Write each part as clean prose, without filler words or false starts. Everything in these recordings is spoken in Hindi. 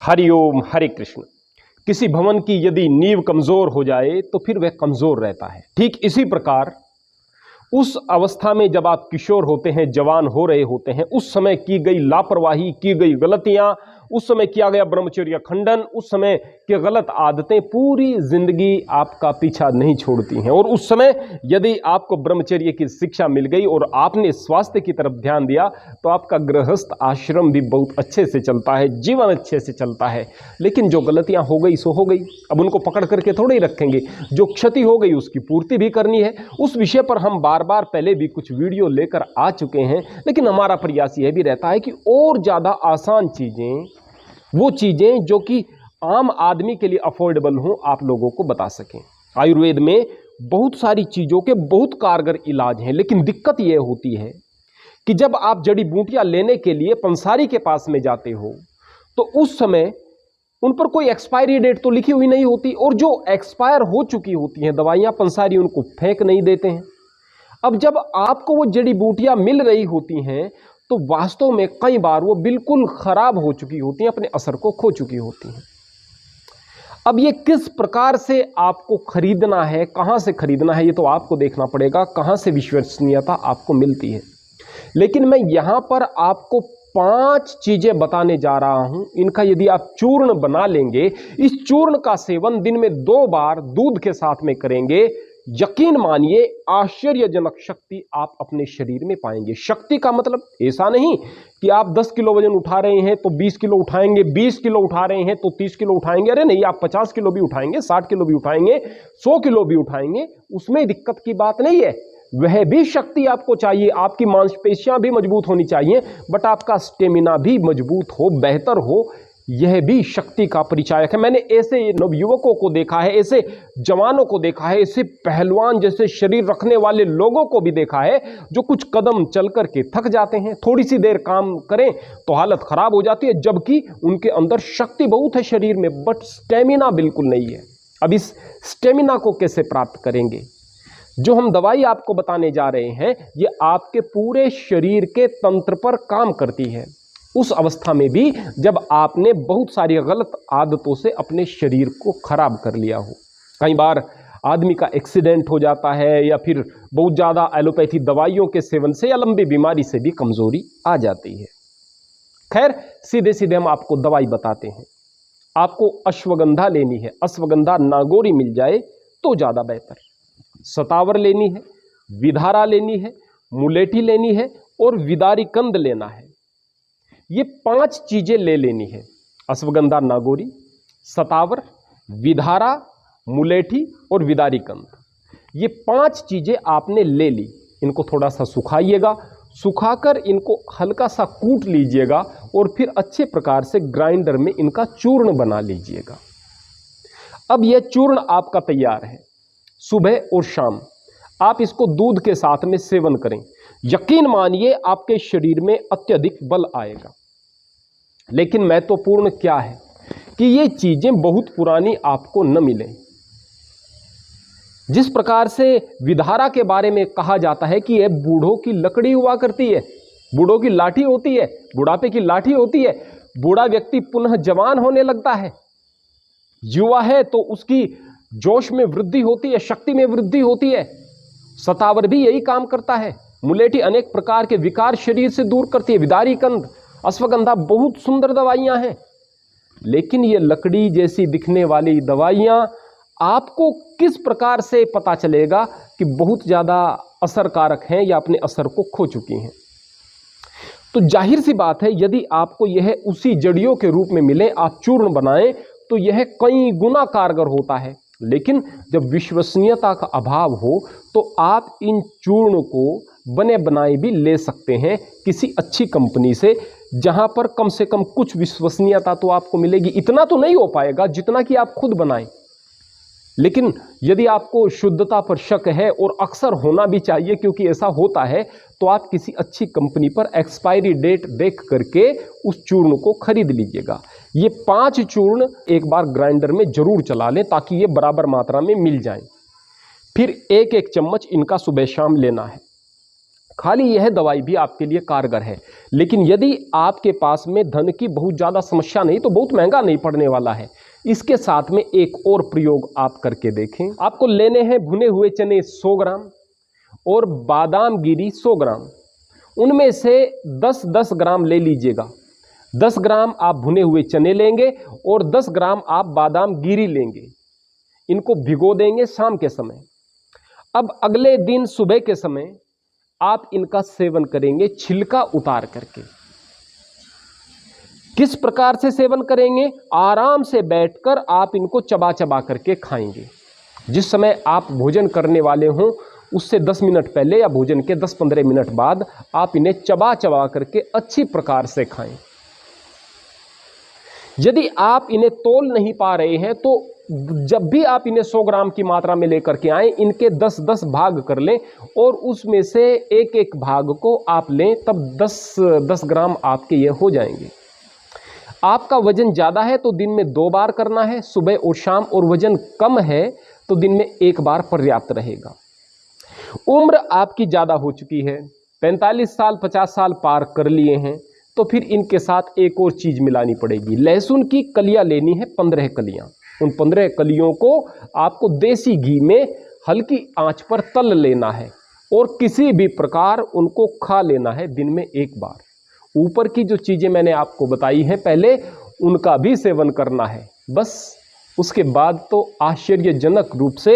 हरिओम हरे कृष्ण। किसी भवन की यदि नींव कमजोर हो जाए तो फिर वह कमजोर रहता है। ठीक इसी प्रकार उस अवस्था में जब आप किशोर होते हैं, जवान हो रहे होते हैं, उस समय की गई लापरवाही, की गई गलतियां, उस समय किया गया ब्रह्मचर्य खंडन, उस समय की गलत आदतें पूरी जिंदगी आपका पीछा नहीं छोड़ती हैं। और उस समय यदि आपको ब्रह्मचर्य की शिक्षा मिल गई और आपने स्वास्थ्य की तरफ ध्यान दिया तो आपका गृहस्थ आश्रम भी बहुत अच्छे से चलता है, जीवन अच्छे से चलता है। लेकिन जो गलतियां हो गई सो हो गई, अब उनको पकड़ करके थोड़े ही रखेंगे। जो क्षति हो गई उसकी पूर्ति भी करनी है। उस विषय पर हम बार बार पहले भी कुछ वीडियो लेकर आ चुके हैं, लेकिन हमारा प्रयास यह भी रहता है कि और ज्यादा आसान चीजें, वो चीजें जो कि आम आदमी के लिए अफोर्डेबल हों, आप लोगों को बता सकें। आयुर्वेद में बहुत सारी चीजों के बहुत कारगर इलाज हैं, लेकिन दिक्कत यह होती है कि जब आप जड़ी बूटियां लेने के लिए पंसारी के पास में जाते हो तो उस समय उन पर कोई एक्सपायरी डेट तो लिखी हुई नहीं होती, और जो एक्सपायर हो चुकी होती हैं दवाइयां, पंसारी उनको फेंक नहीं देते हैं। अब जब आपको वो जड़ी बूटियां मिल रही होती हैं तो वास्तव में कई बार वो बिल्कुल खराब हो चुकी होती हैं, अपने असर को खो चुकी होती हैं। अब ये किस प्रकार से आपको खरीदना है, कहां से खरीदना है, ये तो आपको देखना पड़ेगा, कहां से विश्वसनीयता आपको मिलती है। लेकिन मैं यहां पर आपको 5 चीजें बताने जा रहा हूं। इनका यदि आप चूर्ण बना लेंगे, इस चूर्ण का सेवन दिन में 2 बार दूध के साथ में करेंगे, यकीन मानिए आश्चर्यजनक शक्ति आप अपने शरीर में पाएंगे। शक्ति का मतलब ऐसा नहीं कि आप 10 किलो वजन उठा रहे हैं तो 20 किलो उठाएंगे, 20 किलो उठा रहे हैं तो 30 किलो उठाएंगे। अरे नहीं, आप 50 किलो भी उठाएंगे, 60 किलो भी उठाएंगे, 100 किलो भी उठाएंगे, उसमें दिक्कत की बात नहीं है। वह भी शक्ति आपको चाहिए, आपकी मांसपेशियां भी मजबूत होनी चाहिए, बट आपका स्टेमिना भी मजबूत हो, बेहतर हो, यह भी शक्ति का परिचायक है। मैंने ऐसे नवयुवकों को देखा है, ऐसे जवानों को देखा है, ऐसे पहलवान जैसे शरीर रखने वाले लोगों को भी देखा है जो कुछ कदम चल करके थक जाते हैं, थोड़ी सी देर काम करें तो हालत खराब हो जाती है, जबकि उनके अंदर शक्ति बहुत है शरीर में, बट स्टेमिना बिल्कुल नहीं है। अब इस स्टेमिना को कैसे प्राप्त करेंगे? जो हम दवाई आपको बताने जा रहे हैं ये आपके पूरे शरीर के तंत्र पर काम करती है, उस अवस्था में भी जब आपने बहुत सारी गलत आदतों से अपने शरीर को खराब कर लिया हो। कई बार आदमी का एक्सीडेंट हो जाता है, या फिर बहुत ज़्यादा एलोपैथी दवाइयों के सेवन से या लंबी बीमारी से भी कमजोरी आ जाती है। खैर, सीधे सीधे हम आपको दवाई बताते हैं। आपको अश्वगंधा लेनी है, अश्वगंधा नागौरी मिल जाए तो ज़्यादा बेहतर। सतावर लेनी है, विधारा लेनी है, मुलेठी लेनी है और विदारी कंद लेना है। ये 5 चीजें ले लेनी है। अश्वगंधा नागौरी, सतावर, विधारा, मुलेठी और विदारी कंद, ये 5 चीजें आपने ले ली। इनको थोड़ा सा सुखाइएगा, सुखाकर इनको हल्का सा कूट लीजिएगा और फिर अच्छे प्रकार से ग्राइंडर में इनका चूर्ण बना लीजिएगा। अब यह चूर्ण आपका तैयार है। सुबह और शाम आप इसको दूध के साथ में सेवन करें, यकीन मानिए आपके शरीर में अत्यधिक बल आएगा। लेकिन महत्वपूर्ण क्या है कि ये चीजें बहुत पुरानी आपको न मिले। जिस प्रकार से विधारा के बारे में कहा जाता है कि यह बूढ़ों की लकड़ी हुआ करती है, बूढ़ों की लाठी होती है, बुढ़ापे की लाठी होती है। बूढ़ा व्यक्ति पुनः जवान होने लगता है, युवा है तो उसकी जोश में वृद्धि होती है, शक्ति में वृद्धि होती है। सतावर भी यही काम करता है। मुलेठी अनेक प्रकार के विकार शरीर से दूर करती है। विदारी कंद, अश्वगंधा बहुत सुंदर दवाइयां हैं, लेकिन ये लकड़ी जैसी दिखने वाली दवाइयां आपको किस प्रकार से पता चलेगा कि बहुत ज्यादा असरकारक हैं या अपने असर को खो चुकी हैं? तो जाहिर सी बात है, यदि आपको यह उसी जड़ियों के रूप में मिले, आप चूर्ण बनाएं तो यह कई गुना कारगर होता है। लेकिन जब विश्वसनीयता का अभाव हो तो आप इन चूर्ण को बने बनाए भी ले सकते हैं किसी अच्छी कंपनी से, जहां पर कम से कम कुछ विश्वसनीयता तो आपको मिलेगी। इतना तो नहीं हो पाएगा जितना कि आप खुद बनाएं, लेकिन यदि आपको शुद्धता पर शक है, और अक्सर होना भी चाहिए क्योंकि ऐसा होता है, तो आप किसी अच्छी कंपनी पर एक्सपायरी डेट देख करके उस चूर्ण को खरीद लीजिएगा। ये 5 चूर्ण एक बार ग्राइंडर में जरूर चला लें ताकि ये बराबर मात्रा में मिल जाएं। फिर 1-1 चम्मच इनका सुबह शाम लेना है। खाली यह दवाई भी आपके लिए कारगर है। लेकिन यदि आपके पास में धन की बहुत ज़्यादा समस्या नहीं, तो बहुत महंगा नहीं पड़ने वाला है। इसके साथ में एक और प्रयोग आप करके देखें। आपको लेने हैं भुने हुए चने 100 ग्राम और बादाम गिरी 100 ग्राम। उनमें से 10-10 ग्राम ले लीजिएगा। 10 ग्राम आप भुने हुए चने लेंगे और 10 ग्राम आप बादाम गिरी लेंगे। इनको भिगो देंगे शाम के समय। अब अगले दिन सुबह के समय आप इनका सेवन करेंगे छिलका उतार करके। किस प्रकार से सेवन करेंगे? आराम से बैठकर आप इनको चबा चबा करके खाएंगे। जिस समय आप भोजन करने वाले हों उससे 10 मिनट पहले या भोजन के 10-15 मिनट बाद आप इन्हें चबा चबा करके अच्छी प्रकार से खाएं। यदि आप इन्हें तोल नहीं पा रहे हैं तो जब भी आप इन्हें 100 ग्राम की मात्रा में लेकर के आएं, इनके 10-10 भाग कर लें और उसमें से एक भाग को आप लें, तब 10-10 ग्राम आपके ये हो जाएंगे। आपका वजन ज़्यादा है तो दिन में 2 बार करना है, सुबह और शाम, और वजन कम है तो दिन में 1 बार पर्याप्त रहेगा। उम्र आपकी ज़्यादा हो चुकी है, 45 साल 50 साल पार कर लिए हैं, तो फिर इनके साथ एक और चीज़ मिलानी पड़ेगी। लहसुन की कलियां लेनी है, 15 कलियां। उन 15 कलियों को आपको देसी घी में हल्की आंच पर तल लेना है और किसी भी प्रकार उनको खा लेना है दिन में 1 बार। ऊपर की जो चीज़ें मैंने आपको बताई हैं पहले, उनका भी सेवन करना है। बस उसके बाद तो आश्चर्यजनक रूप से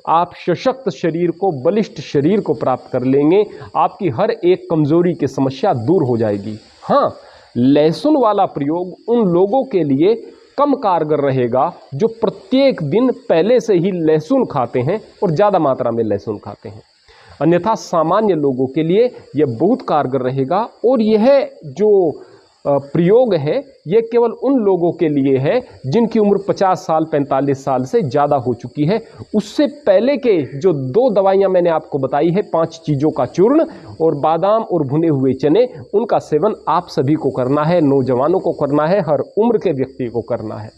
आप सशक्त शरीर को, बलिष्ठ शरीर को प्राप्त कर लेंगे। आपकी हर एक कमजोरी की समस्या दूर हो जाएगी। हाँ, लहसुन वाला प्रयोग उन लोगों के लिए कम कारगर रहेगा जो प्रत्येक दिन पहले से ही लहसुन खाते हैं और ज़्यादा मात्रा में लहसुन खाते हैं। अन्यथा सामान्य लोगों के लिए यह बहुत कारगर रहेगा। और यह जो प्रयोग है यह केवल उन लोगों के लिए है जिनकी उम्र 50 साल 45 साल से ज़्यादा हो चुकी है। उससे पहले के जो 2 दवाइयाँ मैंने आपको बताई है, 5 चीज़ों का चूर्ण और बादाम और भुने हुए चने, उनका सेवन आप सभी को करना है, नौजवानों को करना है, हर उम्र के व्यक्ति को करना है।